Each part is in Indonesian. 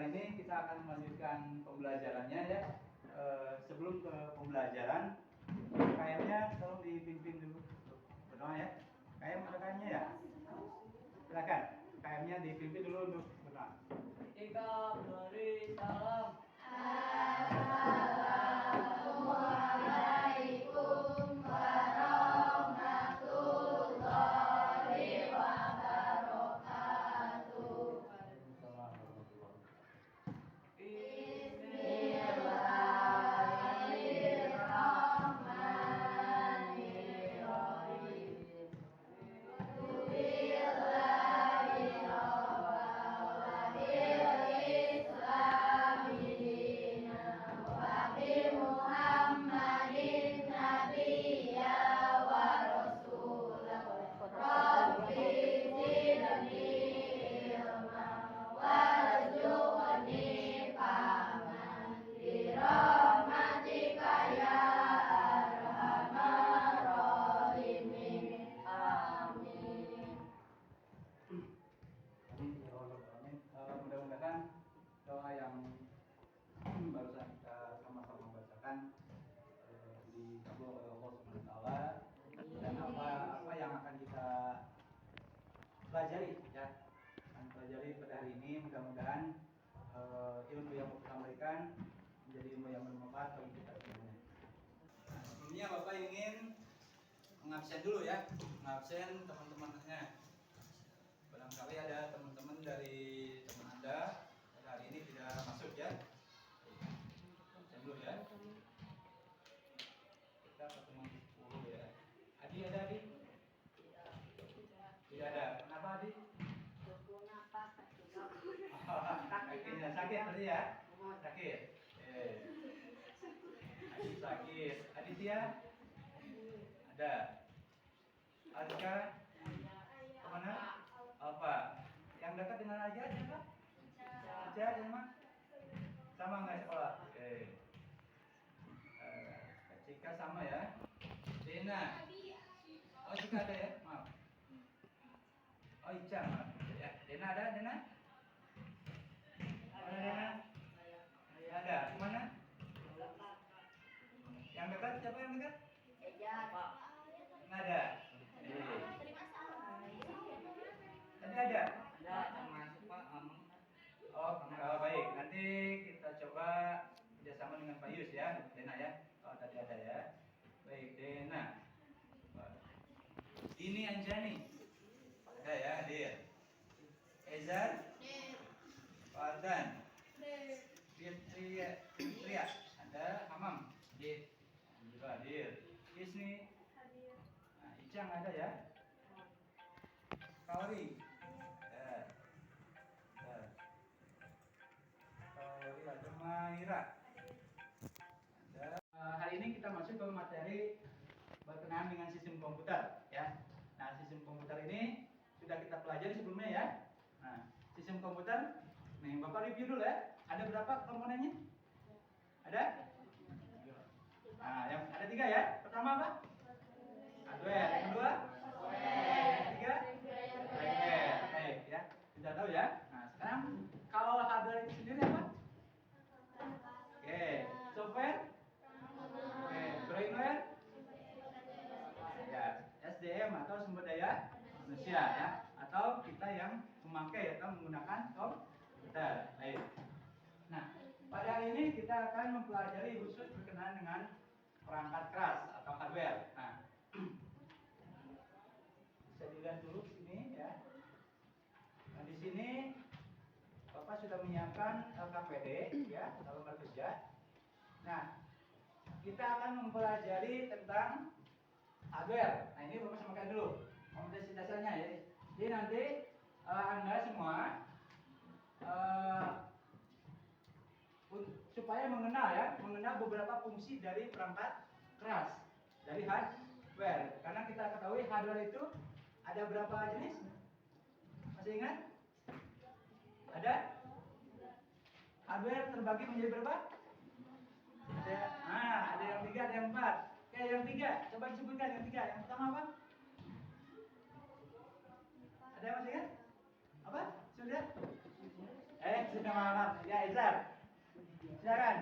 ini kita akan melanjutkan pembelajarannya ya. Sebelum ke pembelajaran, KM-nya tolong dipimpin dulu untuk berdoa ya. KM ada KM-nya ya? Silakan, KM-nya dipimpin dulu untuk berdoa. Ika beri salam. Assalamualaikum warahmatullahi wabarakatuh. Bismillahirrahmanirrahim. Muhammadin nabiyya wa rasulah. Rabbi zidni ilma warzuqni fahman bi rahmatika ya arhamar rahimin. Amin. Mudah-mudahan doa yang barusan kita sama-sama bacakan dikabul oleh Allah Subhanahu wa taala, dan apa yang akan kita pelajari ya. Pelajari pada hari ini mudah-mudahan ilmu yang kita berikan menjadi ilmu yang bermanfaat bagi kita semuanya. Nah, sebelumnya Bapak ingin mengabsen dulu ya, mengabsen teman-temannya. Barangkali ada teman-teman dari teman Anda pada hari ini tidak masuk ya. Absen dulu ya. Kita ketemu 10 ya. Adi ada Adi? Tidak ada. Kenapa Adi? Kakinya sakit tadi ya? Sakit. Adi sakit. Aditya? Ada. Alika? Kemana? Alfa. Yang dekat dengan Aja siapa? Aja sama? Sama nggak sekolah? Oke. Cika sama ya. Dena. Oh Cika ada ya? Maaf. Oh Ica maaf. Ya. Dena ada? Dena? Mana Dena? Ada. Kemana? Yang dekat siapa yang dekat? Nggak ada. Tadi ada? Ada termasuk Pak Amang. Oh, baik. Nanti kita coba kerjasama dengan Pak Yus ya, Dena ya. Oh, tadi ada ya. Baik, Dena. Ini Anjani. Ada ya, hadir. Ezar. Fardan. Fitria. Ada Hamam. Juga hadir. Isni. Nah, Icang ada ya. Kauri. Kauri ada Maira. Hari ini kita masuk ke materi berkenaan dengan sistem komputer ya. Nah, sistem komputer ini sudah kita pelajari sebelumnya ya. Nah, sistem komputer, nih Bapak review dulu ya. Ada berapa komponennya? Ada? Nah, yang ada 3 ya. Pertama apa? Hardware. Yang kedua? Yang ketiga? Firmware. Baik ya. Sudah tahu ya. Nah, sekarang kalau hardware itu sendiri apa? Oke, software? Oke, firmware? Ya, SDM atau sumber daya manusia ya, atau kita yang memakai atau menggunakan komputer. Baik. Nah, pada hari ini kita akan mempelajari khusus berkenaan dengan perangkat keras atau hardware. Nah, bisa dilihat dulu sini ya. Nah, di sini Bapak sudah menyiapkan LKPD ya, kalau kerja. Nah, kita akan mempelajari tentang hardware. Nah, ini Bapak samakan dulu kompetensi dasarnya ya. Jadi nanti Anda semua supaya mengenal beberapa fungsi dari perangkat keras, dari hardware. Karena kita ketahui hardware itu ada berapa jenis? Masih ingat? Ada? Hardware terbagi menjadi berapa? Ada yang 3, ada yang 4. Oke, yang 3, coba disebutkan yang 3. Yang pertama apa? Ada yang masih ingat? Apa? Sudah? Sudah malam. Ya, Izar. Silakan.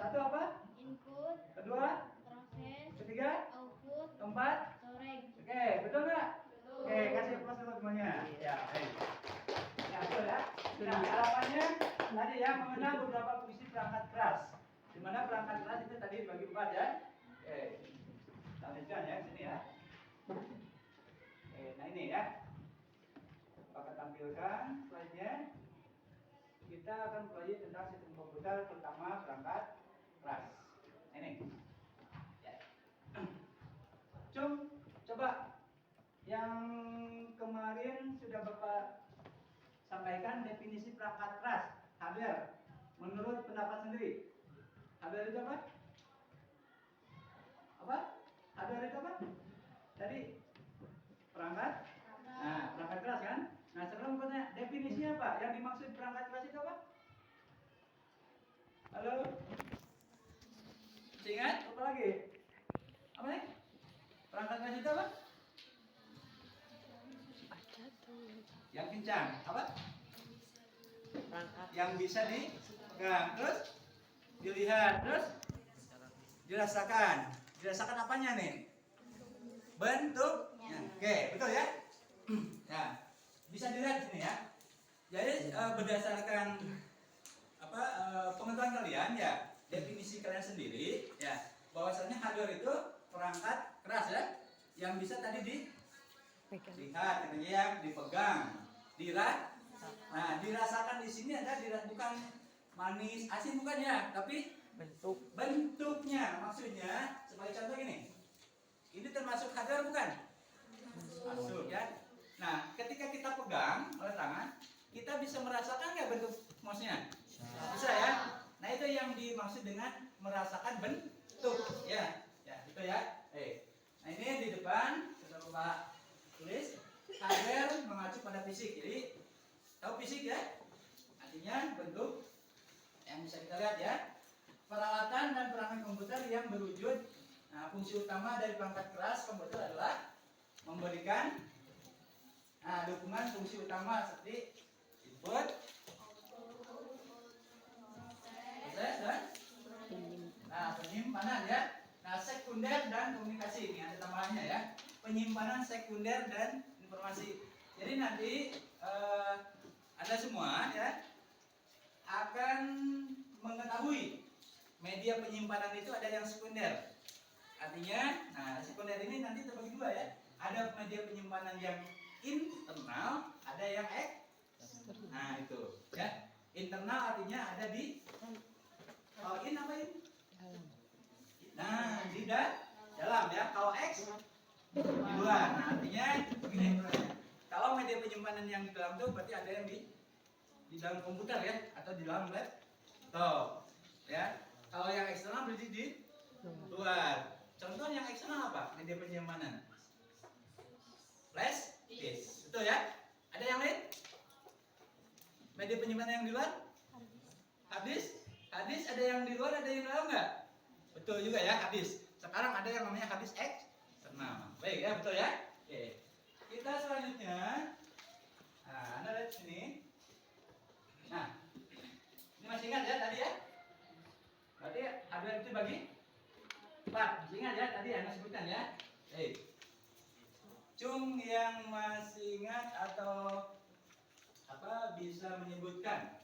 Satu apa? Input, Kedua? proses, Ketiga? output, Keempat? storage. Oke, betul nggak? Oke, kasih plus dulu semuanya. Ya, baik. Ya, betul ya. Nah, harapannya tadi ya mengenal beberapa fungsi perangkat keras. Di mana perangkat keras itu tadi dibagi 4 ya. Oke. Kita lanjutkan ya sini ya. Oke, nah ini ya. Akan tampilkan slide-nya. Kita akan pelajari tentang sistem komputer terutama perangkat keras. Ini. Ya. Coba yang kemarin sudah Bapak sampaikan definisi perangkat keras, hardware. Menurut pendapat sendiri, hardware itu apa? Apa? Hardware itu apa? Tadi perangkat. Nah, perangkat keras kan? Nah, sekarang bertanya, definisinya apa? Yang dimaksud perangkat keras itu apa? Halo? Masih ingat? Apa lagi? Apa nih? Perangkat keras itu apa? Yang kencang. Apa? Yang bisa dipegang. Terus dilihat. Terus dirasakan. Dirasakan apanya nih? Bentuknya. Oke, betul ya? Ya. Bisa dilihat di sini ya. Jadi berdasarkan pengetahuan kalian ya, definisi kalian sendiri ya, bahwasanya hardware itu perangkat keras ya, yang bisa tadi dilihat, yang dipegang, nah dirasakan di sini ada bukan manis, asin bukan ya, tapi bentuknya, maksudnya sebagai contoh gini, ini termasuk hardware bukan? Masuk ya. Nah, ketika kita pegang oleh tangan, kita bisa merasakan nggak bentuk mouse-nya? Bisa ya. Nah, itu yang dimaksud dengan merasakan bentuk ya. Ya, itu ya. Nah, ini di depan sudah Bapak tulis hardware mengacu pada fisik. Jadi, tahu fisik ya? Artinya bentuk yang bisa kita lihat ya. Peralatan dan perangkat komputer yang berwujud. Nah, fungsi utama dari perangkat keras komputer adalah memberikan dukungan fungsi utama seperti input, proses dan penyimpanan ya. Nah, sekunder dan komunikasi ini ada tambahannya ya. Penyimpanan sekunder dan informasi. Jadi nanti Anda semua ya akan mengetahui media penyimpanan itu ada yang sekunder. Artinya, nah sekunder ini nanti terbagi dua ya. Ada media penyimpanan yang internal, ada yang eksternal. Nah itu ya. Internal artinya ada di kalau in apa ini? Nah di dalam ya. Kalau X di luar. Nah artinya begini. Kalau media penyimpanan yang di dalam itu berarti ada yang di dalam komputer ya, atau di dalam laptop ya. Kalau yang eksternal berarti di luar. Contoh yang eksternal apa? Media penyimpanan. Flash disk. Betul ya? Ada yang lain? Media penyimpanan yang di luar? Habis? Habis ada yang di luar, ada yang di dalam nggak? Betul juga ya, habis. Sekarang ada yang namanya habis eksternal. Baik ya, betul ya? Oke. Kita selanjutnya, nah, Anda lihat sini. Nah, ini masih ingat ya tadi ya? Berarti hardware itu bagi 4. Masih ingat ya tadi Anda sebutkan ya? Cung yang masih ingat atau bisa menyebutkan.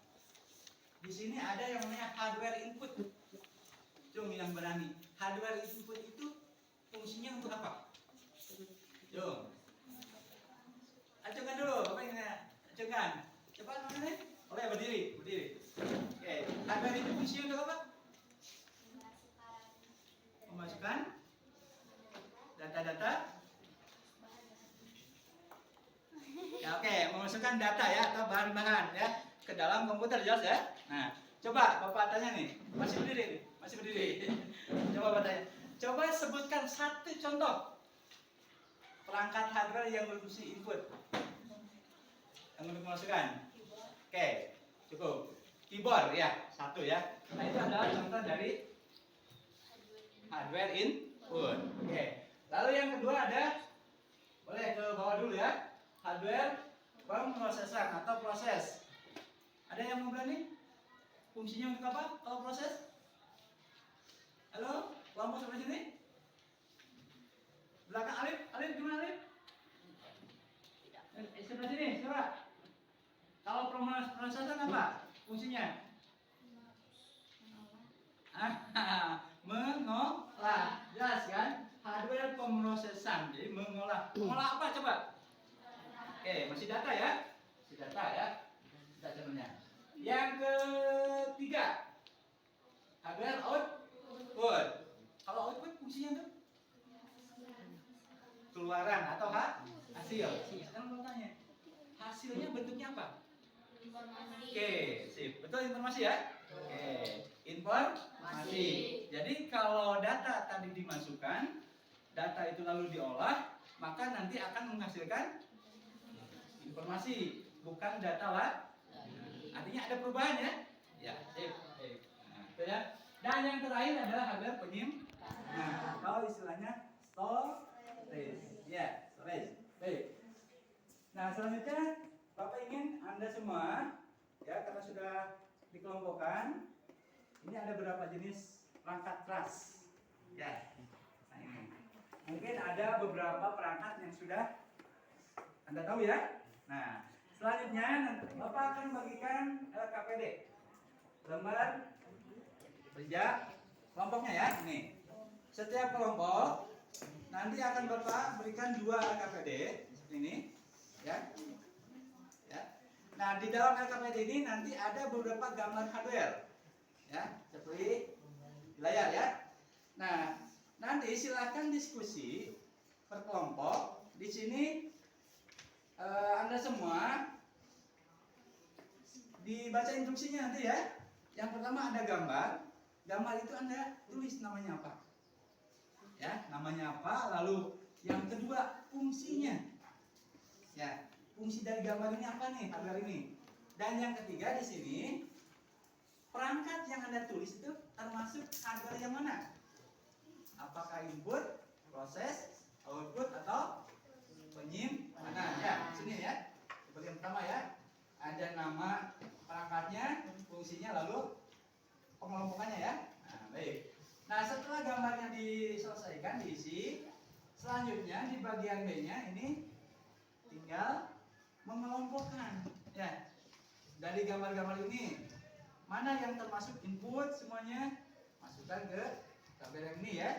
Di sini ada yang namanya hardware input. Cung yang berani. Hardware input itu fungsinya untuk apa? Cung. Acungkan dulu, apa ini? Acungkan. Cepat mana? Boleh berdiri. Oke. Hardware itu fungsinya untuk apa? Memasukkan data-data. Ya, oke, memasukkan data ya atau bahan-bahan ya ke dalam komputer, jelas ya. Nah, coba Bapak tanya nih, masih berdiri. Coba Bapak tanya. Coba sebutkan satu contoh perangkat hardware yang berfungsi input. Yang untuk memasukkan. Oke, cukup. Keyboard ya, satu ya. Nah, itu adalah contoh dari hardware input. Oke. Lalu yang kedua ada, boleh ke bawah dulu ya. Hardware pemrosesan atau proses. Ada yang mau berani? Fungsinya untuk apa kalau proses? Halo, kelompok sampai sini? Belakang Alif, Alif gimana Alif? Sebelah sini, coba. Kalau prosesan apa fungsinya? Mengolah, jelas kan? Hardware pemrosesan, jadi mengolah. Mengolah apa coba? Oke, masih data ya? Masih data ya? Kita contohnya. Yang ketiga, hardware output. Kalau output fungsinya tuh keluaran atau hasil. Sekarang mau tanya, hasilnya bentuknya apa? Oke, sip. Betul informasi ya? Oke, informasi. Jadi kalau data tadi dimasukkan, data itu lalu diolah, maka nanti akan menghasilkan informasi, bukan data lah. Artinya ada perubahan ya? Ya, sip. Nah, itu ya. Dan yang terakhir adalah hardware penyimpanan. Atau istilahnya storage. Ya, storage. Baik. Nah, selanjutnya Bapak ingin Anda semua ya, karena sudah dikelompokkan, ini ada beberapa jenis perangkat keras. Ya. Nah, ini. Mungkin ada beberapa perangkat yang sudah Anda tahu ya. Nah, selanjutnya Bapak akan bagikan LKPD. Lembar kerja kelompoknya ya. Nih. Setiap kelompok nanti akan Bapak berikan 2 LKPD seperti ini, ya. Ya. Nah, di dalam LKPD ini nanti ada beberapa gambar hardware. Ya, seperti di layar ya. Nah, nanti silahkan diskusi per kelompok. Di sini Anda semua dibaca instruksinya nanti ya. Yang pertama ada gambar. Gambar itu Anda tulis namanya apa. Ya, namanya apa, lalu yang kedua fungsinya. Ya, fungsi dari gambar ini apa nih, hardware ini. Dan yang ketiga di sini perangkat yang Anda tulis itu termasuk hardware yang mana? Apakah input, proses, output atau penyimpanan? Ya, sini ya. Seperti yang pertama ya. Ada nama perangkatnya, fungsinya, lalu pengelompokannya ya. Nah, baik. Nah, setelah gambarnya diselesaikan, diisi, selanjutnya di bagian B-nya ini tinggal mengelompokkan. Ya, dari gambar-gambar ini mana yang termasuk input semuanya masukkan ke tabel yang ini ya.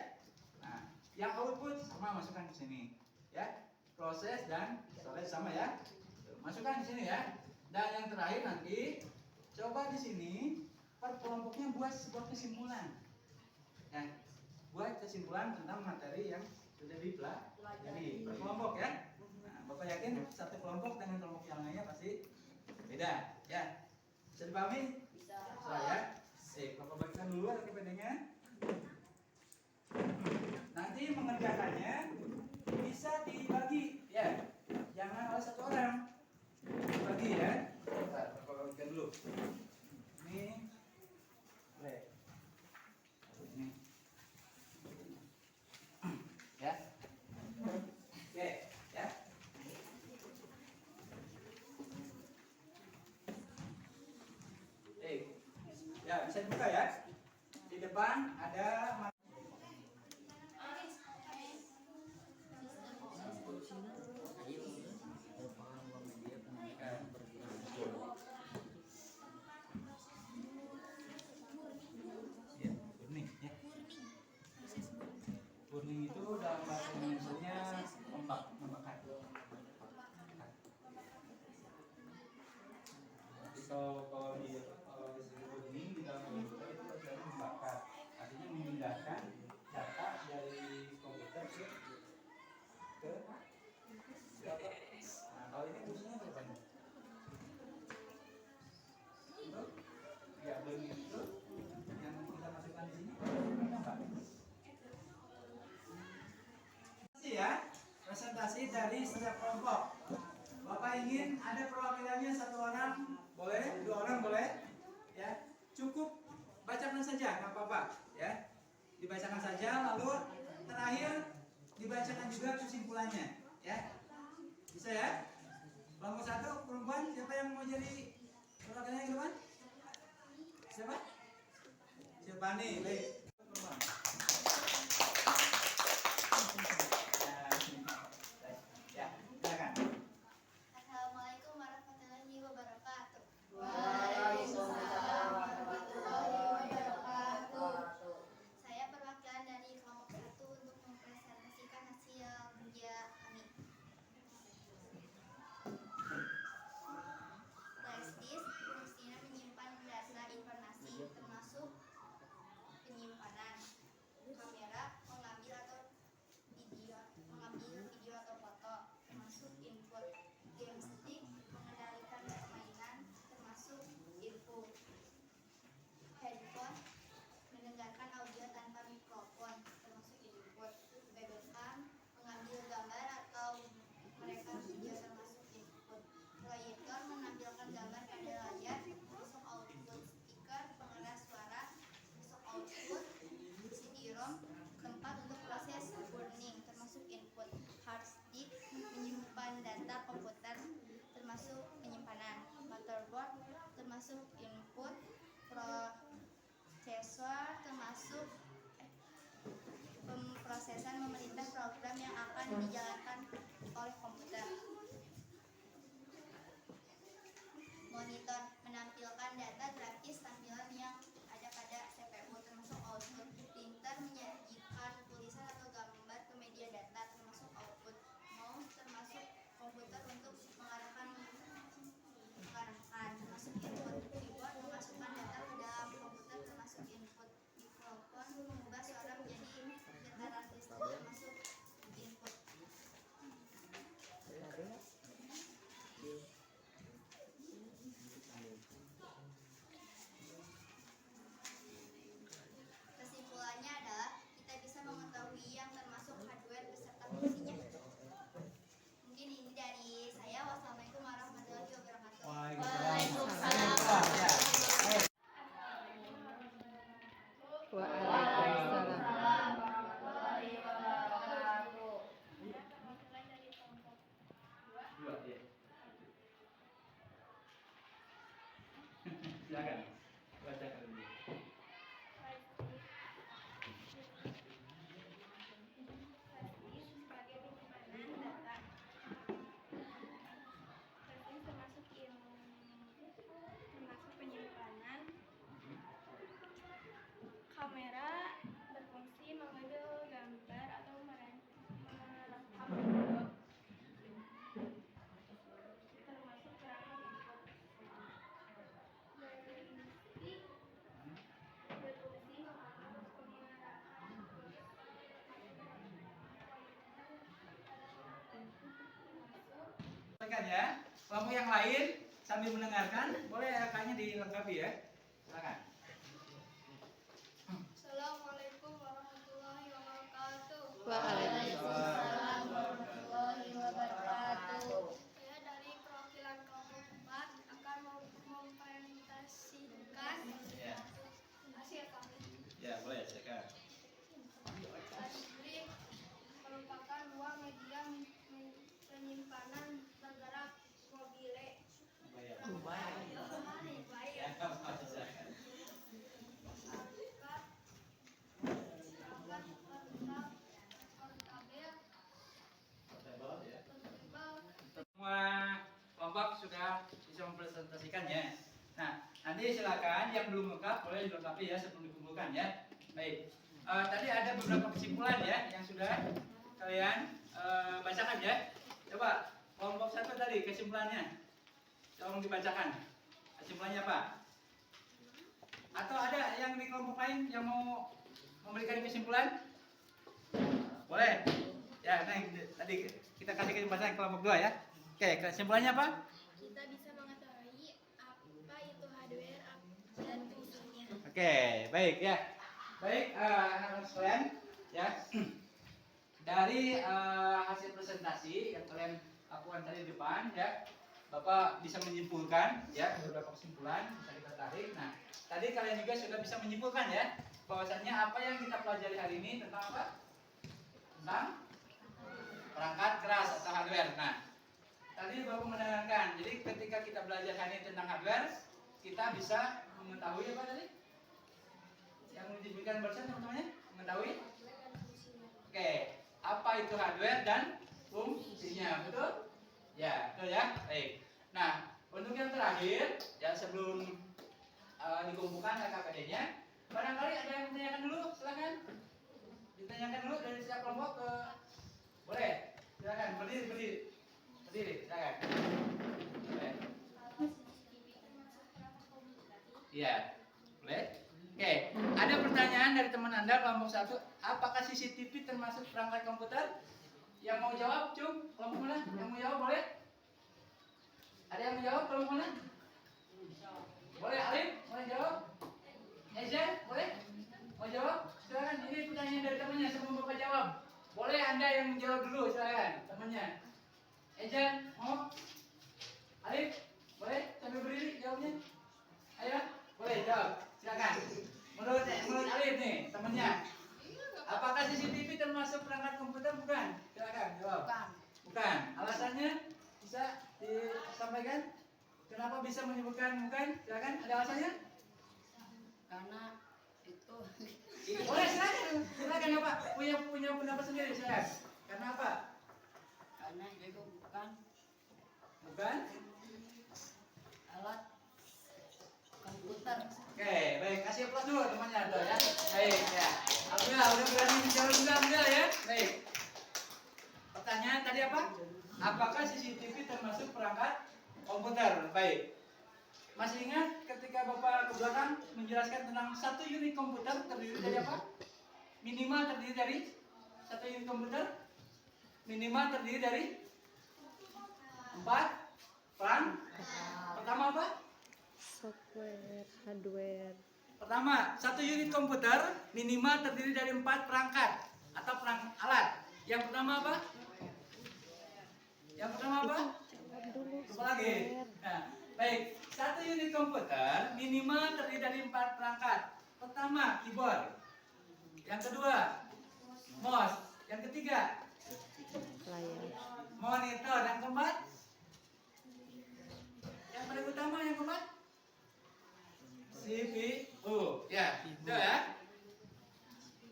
Nah, yang output sama masukkan ke sini. Ya, proses dan storage sama ya. Masukkan di sini ya. Dan yang terakhir nanti coba di sini per kelompoknya buat sebuah kesimpulan. Ya, buat kesimpulan tentang materi yang sudah dipelajari per kelompok ya. Nah, Bapak yakin satu kelompok dengan kelompok yang lainnya pasti beda ya. Bisa dipahami? Bisa ya. Sip, Bapak bagikan dulu LKPD-nya. Nanti mengerjakannya bisa dibagi ya. Jangan oleh satu orang. Dibagi ya. Bentar, Bapak bagikan dulu. Ini boleh. Ini. Ya. Oke, ya. Ya, bisa dibuka ya. Di depan ada burning itu dalam bahasa Indonesia membakar. Jadi kalau di sini burning di dalam komputer itu artinya membakar, artinya memindahkan data dari komputer ke apa? Nah, kalau ini fungsinya apa nih? Ya, burning itu yang kita masukkan di sini apa? Ya, presentasi dari setiap kelompok. Bapak ingin ada perwakilannya 1 orang, boleh, 2 orang boleh, ya. Cukup bacakan saja, nggak apa-apa, ya. Dibacakan saja, lalu terakhir dibacakan juga kesimpulannya, ya. Bisa ya? Kelompok 1 perempuan, siapa yang mau jadi Coba tanya ke depan. Siapa? Siapa nih? Baik. Ya, silakan. Assalamualaikum warahmatullahi wabarakatuh. Waalaikumsalam warahmatullahi wabarakatuh. Saya perwakilan dari kelompok 1 untuk mempresentasikan hasil kerja kami. Flash disk fungsinya menyimpan data informasi termasuk penyimpanan, kamera mengambil video atau foto, termasuk input, game stick mengendalikan permainan, termasuk input, headphone mendengarkan audio tanpa mikrofon, termasuk input, webcam mengambil gambar atau merekam video, termasuk input, proyektor menampilkan gambar pada layar, termasuk output, speaker pengeras suara, termasuk output, CD-ROM tempat untuk proses burning, termasuk input, hard disk menyimpan data komputer, termasuk penyimpanan, motherboard termasuk input, prosesor termasuk pemrosesan memerintah program yang akan dijalankan oleh komputer. Monitor menampilkan data grafis tampilan yang ada pada CPU, termasuk output. Printer menyajikan tulisan atau gambar ke media data, termasuk output. Mouse termasuk komputer untuk mengarahkan, termasuk input. Keyboard memasukkan data ke dalam komputer, termasuk input. Mikrofon mengubah suara menjadi getaran listrik, termasuk input. Kesimpulannya adalah kita bisa mengetahui yang termasuk hardware beserta fungsinya. Mungkin ini dari saya. Wassalamualaikum warahmatullahi wabarakatuh. Waalaikumsalam. Ya. Baik. Waalaikumsalam warahmatullahi wabarakatuh. Dua, ya. Silakan. Bacakan dulu. Sebagai penyimpanan data, termasuk penyimpanan. Kamera berfungsi mengambil gambar atau merekam video, termasuk perangkat input. Joystick berfungsi mengarahkan Silakan ya. Kelompok yang lain sambil mendengarkan, boleh rekannya dilengkapi ya. Silakan. Assalamualaikum warahmatullahi wabarakatuh. Waalaikumsalam warahmatullahi wabarakatuh. Saya dari perwakilan kelompok 4 akan mempresentasikan Ya. hasil kami. Ya, boleh silakan. Drive merupakan dua media penyimpanan bergerak mobile. Bayar. Baik. Ya, silakan. Portable ya. Semua kelompok sudah bisa mempresentasikannya. Nah, nanti silakan yang belum lengkap boleh dilengkapi ya sebelum dikumpulkan ya. Baik. Tadi ada beberapa kesimpulan ya yang sudah kalian bacakan ya. Coba kelompok 1 tadi kesimpulannya. Tolong dibacakan. Kesimpulannya apa? Atau ada yang di kelompok lain yang mau memberikan kesimpulan? Boleh. Ya, nah tadi kita kasih kesimpulan kelompok 2 ya. Oke, kesimpulannya apa? Kita bisa mengetahui apa itu hardware dan fungsinya. Oke, baik ya. Baik, anak-anak sekalian, ya. Dari hasil presentasi yang kalian lakukan tadi di depan, ya, Bapak bisa menyimpulkan, ya, beberapa kesimpulan bisa kita tarik. Nah, tadi kalian juga sudah bisa menyimpulkan, ya, bahwasannya apa yang kita pelajari hari ini tentang apa? Tentang perangkat keras atau hardware. Nah, tadi Bapak mendengarkan. Jadi ketika kita belajar hari ini tentang hardware, kita bisa mengetahui apa tadi? Yang diberikan barusan teman-temannya mengetahui? Oke, apa itu hardware dan fungsinya, betul? Ya, betul ya. Baik. Nah, untuk yang terakhir, ya sebelum dikumpulkan LKPD-nya, barangkali ada yang menanyakan dulu, silakan. Ditanyakan dulu dari setiap kelompok ke, boleh, silakan berdiri, silakan. Boleh. Iya, boleh. Oke, ada pertanyaan dari teman Anda kelompok 1, apakah CCTV termasuk perangkat komputer? Yang mau jawab, Cung, kelompok mana? Yang mau jawab boleh? Ada yang mau jawab kelompok mana? Boleh, Alif, boleh jawab? Ezen, boleh? Mau jawab? Silakan, ini pertanyaan dari temannya sebelum Bapak jawab. Boleh Anda yang menjawab dulu, silakan, temannya. Ezen, mau? Alif, boleh? Sambil berdiri jawabnya. Ayo, boleh jawab, silakan. Menurut Alif nih, temannya. Apakah CCTV termasuk perangkat komputer? Bukan. Silakan jawab. Bukan. Alasannya bisa disampaikan? Kenapa bisa menyebutkan bukan? Silakan. Ada alasannya? Karena itu Boleh silakan. Silakan ya Pak. Punya pendapat sendiri silakan. Karena apa? karena itu bukan Bukan? alat komputer. Oke, baik. Kasih aplaus dulu temannya tuh ya. Baik ya. Alhamdulillah udah berani menjawab juga alhamdulillah ya. Baik. Pertanyaan tadi apa? Apakah CCTV termasuk perangkat komputer? Baik. Masih ingat ketika Bapak ke belakang menjelaskan tentang satu unit komputer terdiri dari apa? Minimal terdiri dari satu unit komputer. Minimal terdiri dari 4 perangkat. Pertama apa? Software, hardware. Pertama, satu unit komputer minimal terdiri dari 4 perangkat atau alat. Yang pertama apa? Yang pertama apa? Jawab dulu. Coba lagi. Nah, baik. Satu unit komputer minimal terdiri dari 4 perangkat. Pertama, keyboard. Yang kedua, mouse. Yang ketiga, Layar. monitor. Yang keempat, yang paling utama yang keempat, CPU. Ya, itu ya.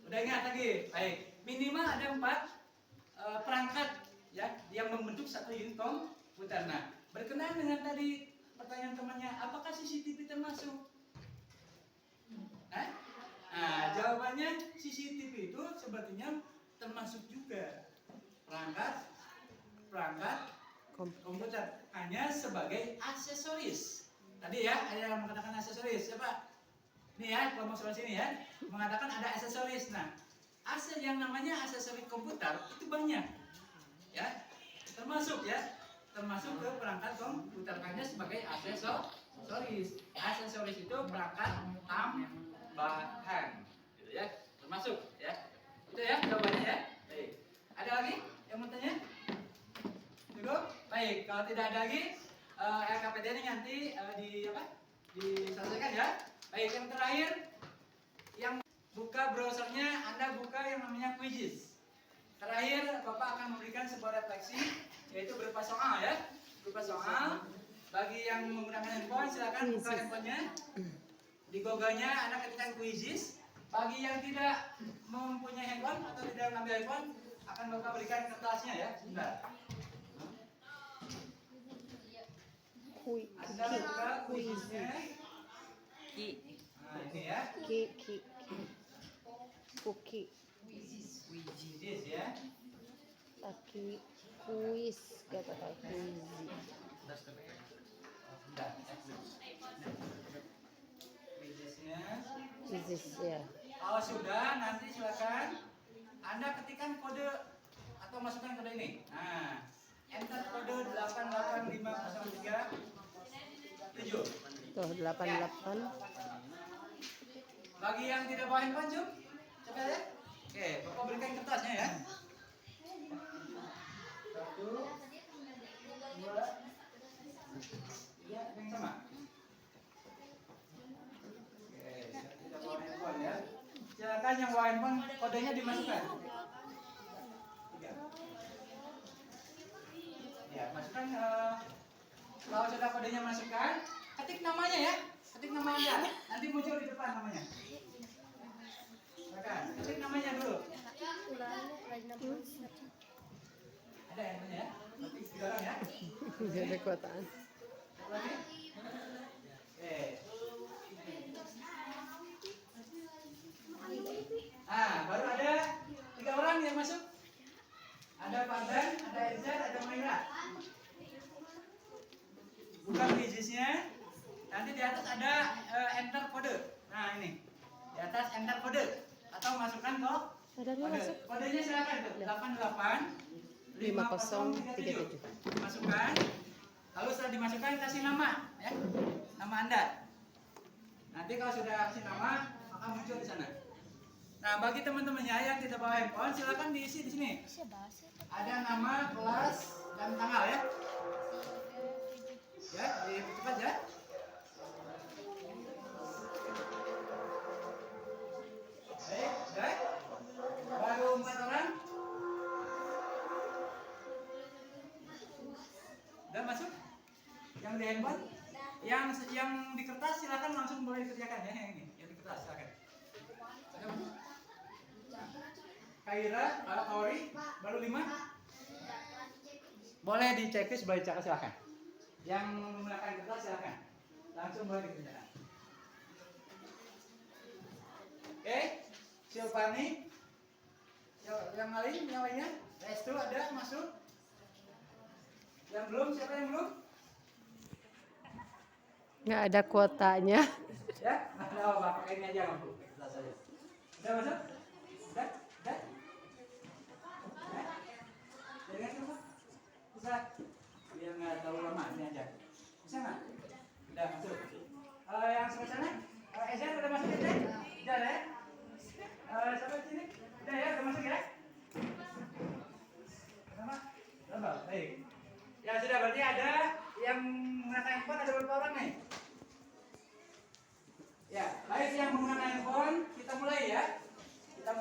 Udah ingat lagi. Baik. Minimal ada 4 perangkat ya yang membentuk satu unit komputer. Nah, berkenaan dengan tadi pertanyaan temannya, apakah CCTV termasuk? Nah, jawabannya CCTV itu sepertinya termasuk juga perangkat komputer, hanya sebagai aksesoris. Tadi ya, ada yang mengatakan aksesoris. Siapa? Ini ya, kelompok sebelah sini ya, mengatakan ada aksesoris. Nah, yang namanya aksesoris komputer itu banyak, ya, termasuk ke perangkat komputer, hanya sebagai aksesoris. Aksesoris itu perangkat tambahan, gitu ya, termasuk ya. Itu ya jawabannya ya. Baik. Ada lagi yang mau tanya? Cukup? Baik. Kalau tidak ada lagi, LKPD ini nanti diselesaikan ya. Baik. Yang terakhir, yang buka browsernya, Anda buka yang namanya Quizzes. Terakhir, Bapak akan memberikan sebuah refleksi, yaitu berupa soal ya. Berupa soal. Bagi yang menggunakan handphone, silakan buka handphonenya. Di Google-nya Anda ketikkan Quizzes. Bagi yang tidak mempunyai handphone atau tidak mengambil handphone, akan Bapak berikan kertasnya ya. Sebentar. Anda buka Quizzes-nya. Nah, ini ya. Cookie. Quizzes ya. Taki kuis kata kuis. Sebentar. Quizzes-nya. Kuis ya. Kalau sudah, nanti silakan Anda ketikkan kode atau masukkan kode ini. Nah, enter kode 885037. Tuh 88. Bagi yang tidak bawa handphone, Jum, coba ya. Oke, Bapak berikan kertasnya ya. 1, 2, 3, yang sama. Oke, tidak bawa handphone ya. Silakan yang bawa handphone kodenya dimasukkan. 3. Ya, masukkan. Kalau sudah kodenya masukkan, ketik namanya ya. Ketik nama Anda. Nanti muncul di depan namanya. Silakan. Ketik namanya dulu. Ada yang namanya ya? Ketik 3 orang ya. Jadi kotaan. Satu lagi. Oke. Baru ada 3 orang yang masuk. Ada Fardan, ada Izzat, ada Maira. Buka pagesnya. Nanti di atas ada enter kode. Nah ini. Di atas enter kode atau masukkan ke Sadarnya kode. masuk. Kodenya silakan tuh. 88 5037. Masukkan. Lalu setelah dimasukkan kasih nama ya. Nama Anda. Nanti kalau sudah kasih nama maka muncul di sana. Nah, bagi teman-temannya yang tidak bawa handphone silakan diisi di sini. Ada nama, kelas, dan tanggal ya. Ya, cepat ya. Baik, sudah. Baru 4 orang. Udah masuk? Yang di handphone? Yang di kertas silakan langsung boleh dikerjakan ya, yang ini, yang di kertas silakan. Ada masuk? Kaira, Kaori, baru 5. Boleh di checklist, boleh dicek silakan. Yang menggunakan kertas silakan. Langsung boleh dikerjakan. Oke, Silvani. Yang lainnya? Restu ada masuk? Yang belum, siapa yang belum? Nggak ada kuotanya. Ya, nggak ada apa-apa, pakai ini aja kamu. Kertas aja. Udah masuk? Udah? Udah? Jadi kan kamu? Bisa? Biar nggak terlalu lama, ini aja. Bisa nggak? Udah masuk. Yang sebelah sana? Ezen udah masuk Ezen? Udah ya? Sampai sini? Udah ya? Udah masuk ya? Sama? Udah, baik. Ya sudah, berarti ada yang menggunakan handphone, ada berapa orang nih? Ya, baik, yang menggunakan handphone, kita mulai ya. Kita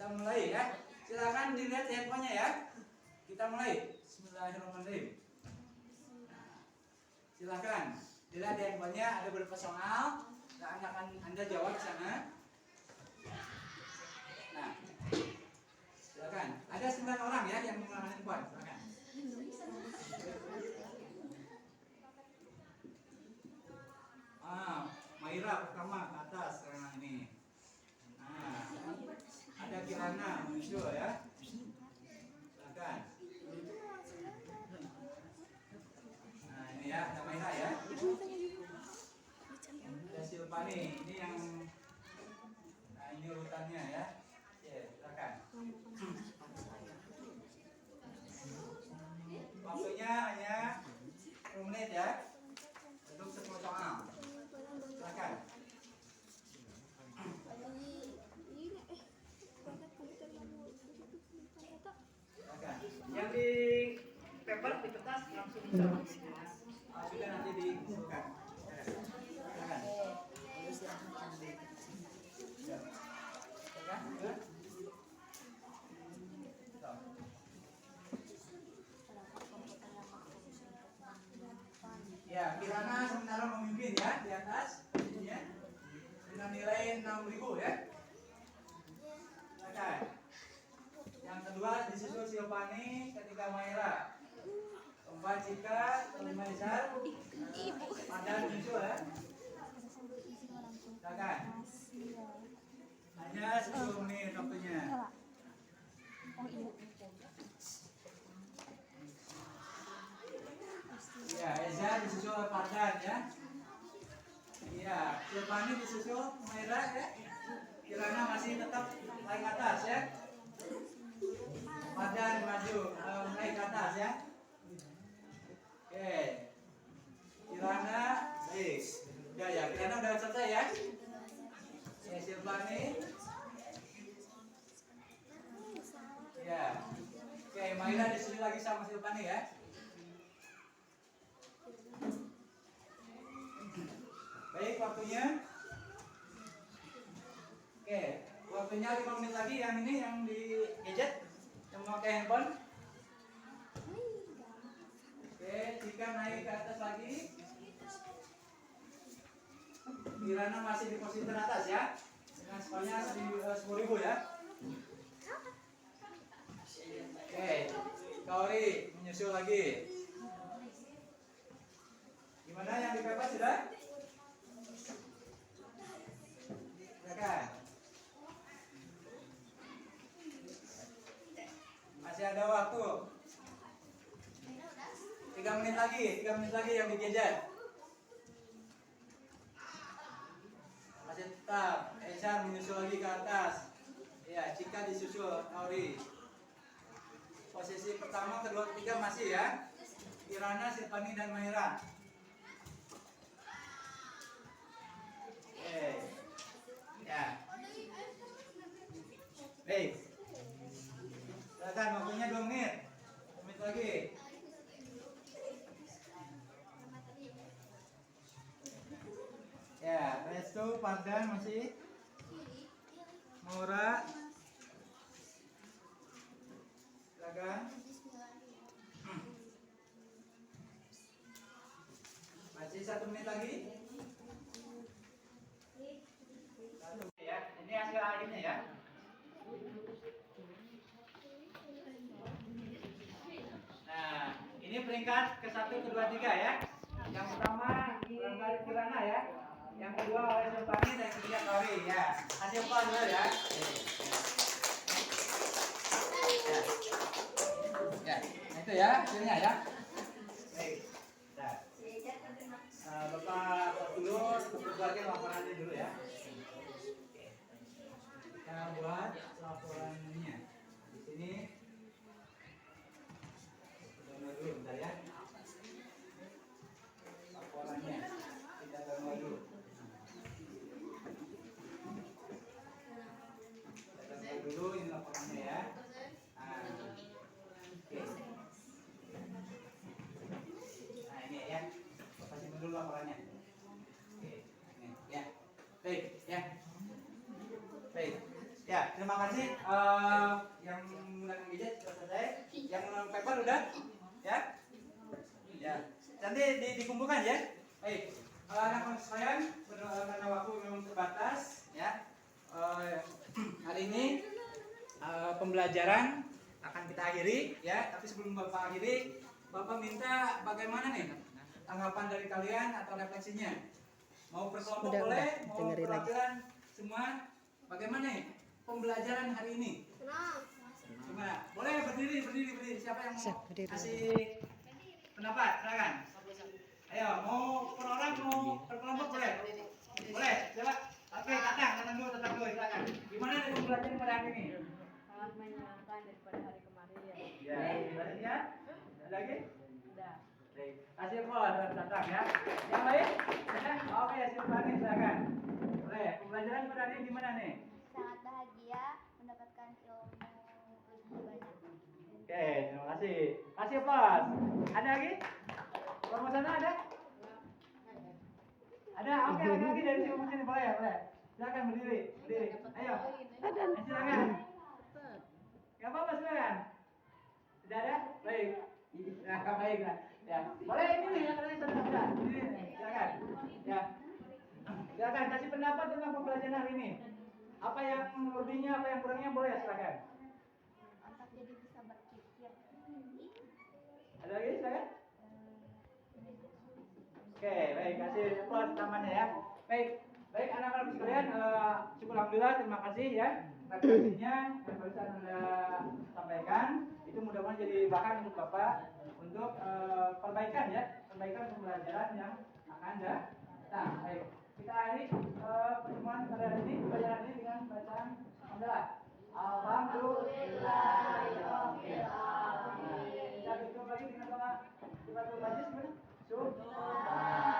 mulai ya. Silakan dilihat handphonenya ya. Kita mulai. Bismillahirrahmanirrahim. Silakan dilihat handphonenya, ada beberapa soal. Nah, akan Anda jawab di sana. Nah, silakan. Ada 9 orang ya yang menggunakan handphone. Silakan. Maira pertama ke atas sekarang ini. Ada Kirana muncul ya. Silakan. Nah ini ya, ada Maira ya. Ada Silvani, ini yang. Nah ini urutannya ya. Oke, silakan. Waktunya hanya 10 menit ya. Untuk 10 soal. Silakan. Silakan. Yang di paper di kertas langsung bisa. Sudah nanti disusulkan. Silakan. Silakan. Ya, Kirana sementara memimpin ya di atas ya. Dengan nilai 6.000 ya. Silakan. Yang kedua disusul Silvani, ketiga Maira. Keempat Cika, kelima Izar. Padahal muncul ya. Silakan. Hanya 10 menit waktunya. Ya, Eza disusul Fardan ya. Iya, Silvani disusul Maira ya. Kirana masih tetap naik ke atas ya. Fardan maju naik ke atas ya. Oke. Kirana baik. Udah ya, Kirana udah selesai ya. Ya, Silvani. Ya. Oke, Maira disusul lagi sama Silvani ya. Baik, waktunya. Oke, waktunya 5 menit lagi. Yang ini yang di gadget, yang memakai handphone. Oke, jika naik ke atas lagi. Kirana masih di posisi teratas ya. Dengan skornya 10.000 ya. Oke, Kaori menyusul lagi. Gimana yang dipepet sudah? Silakan. Masih ada waktu. 3 menit lagi yang digejar. Masih tetap. Esan menyusul lagi ke atas. Ya, Cika disusul Kaori. Posisi pertama, kedua, ketiga masih ya. Kirana, Sirpani dan Mahira. Oke. Ya. Baik. Silakan, waktunya 2 menit. 2 menit lagi. Ya, Restu, Pardan masih. Maura. Silakan. Masih 1 menit lagi. Ya, ini hasil akhirnya ya. Nah, ini peringkat ke-1, ke-2, 3 ya. Yang pertama barangkali Kirana ya. Yang kedua oleh Sultani dan yang ketiga Kaori ya. Hasil apa dulu ya. Ya, nah itu ya hasilnya ya. Baik. Nah, Bapak dulu berbagi laporannya dulu ya. Kita buat laporannya. Di sini download dulu bentar ya. Laporannya kita download dulu. Kita download dulu ini laporannya ya. Nah, oke. Nah ini ya. Bapak simpan dulu laporannya. Oke, ini ya. Baik ya. Baik. Ya, terima kasih yang menggunakan gadget sudah selesai. Yang menggunakan paper udah? Ya? Ya. Nanti dikumpulkan ya. Baik. Anak-anak sekalian, karena waktu memang terbatas ya. Hari ini pembelajaran akan kita akhiri ya, tapi sebelum Bapak akhiri, Bapak minta bagaimana nih tanggapan dari kalian atau refleksinya? Mau berkelompok boleh, mau perwakilan semua, bagaimana nih pembelajaran hari ini? Gimana? Boleh berdiri. Siapa yang mau kasih pendapat? Silakan. Ayo, mau per orang, mau per kelompok boleh? Boleh, coba. Oke, tatang dulu, silakan. Gimana nih pembelajaran pada hari ini? Sangat menyenangkan daripada hari kemarin. Ya, selanjutnya ada lagi? Sudah. Baik, kasih pola tatang ya. Yang lain? Oke, Silvani silakan. Boleh, pembelajaran pada hari ini gimana nih? Sangat bahagia mendapatkan ilmu lebih banyak. Oke, terima kasih. Kasih pos. Ada lagi? Kelompok sana ada? Ada, oke, lagi dari sini boleh. Silakan berdiri. Ayo. Silakan. Gak apa-apa silakan. Tidak ada? Baik. Ya, baiklah. Ya. Boleh ini nih yang tadi sudah. Ini silakan. Ya. Silakan kasih pendapat tentang pembelajaran hari ini. Apa yang lebihnya, apa yang kurangnya boleh silakan. Otak jadi bisa berpikir. Ada lagi silakan. Oke, baik, kasih applause tamannya ya. Baik anak-anak sekalian, syukur alhamdulillah, terima kasih ya. Refleksinya yang barusan Anda sampaikan itu mudah-mudahan jadi bahan untuk Bapak untuk perbaikan pembelajaran yang akan datang. Baik, kita akhiri pertemuan pada hari ini, pembelajaran ini dengan bacaan hamdalah. Alhamdulillah. Kita tutup lagi dengan doa. Subhanallah.